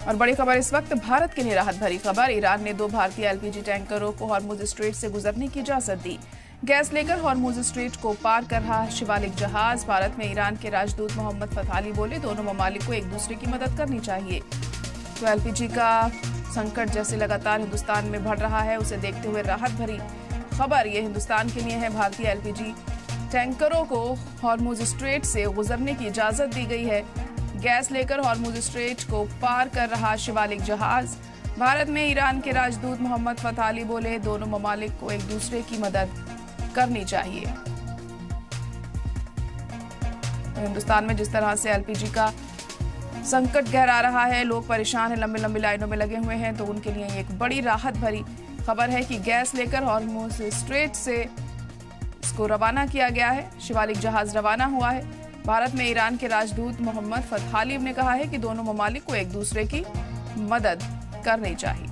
और बड़ी खबर इस वक्त भारत के लिए राहत भरी खबर। ईरान ने 2 भारतीय एलपीजी टैंकरों को हॉर्मुज स्ट्रेट से गुजरने की इजाजत दी। गैस लेकर हॉर्मुज स्ट्रेट को पार कर रहा शिवालिक जहाज। भारत में ईरान के राजदूत मोहम्मद फताली बोले, दोनों ममालिक को एक दूसरे की मदद करनी चाहिए। तो एलपीजी का संकट जैसे लगातार हिंदुस्तान में बढ़ रहा है, उसे देखते हुए राहत भरी खबर ये हिंदुस्तान के लिए है। भारतीय एलपीजी टैंकरों को हॉर्मुज स्ट्रेट से गुजरने की इजाजत दी गई है। गैस लेकर हॉर्मुज स्ट्रेट को पार कर रहा शिवालिक जहाज। भारत में ईरान के राजदूत मोहम्मद फताली बोले, दोनों ममालिक को एक दूसरे की मदद करनी चाहिए। तो हिंदुस्तान में जिस तरह से एलपीजी का संकट गहरा रहा है, लोग परेशान हैं, लंबी लंबी लाइनों में लगे हुए हैं, तो उनके लिए एक बड़ी राहत भरी खबर है कि गैस लेकर हॉर्मुज स्ट्रेट से इसको रवाना किया गया है। शिवालिक जहाज रवाना हुआ है। भारत में ईरान के राजदूत मोहम्मद फताली ने कहा है कि दोनों ममालिक को एक दूसरे की मदद करनी चाहिए।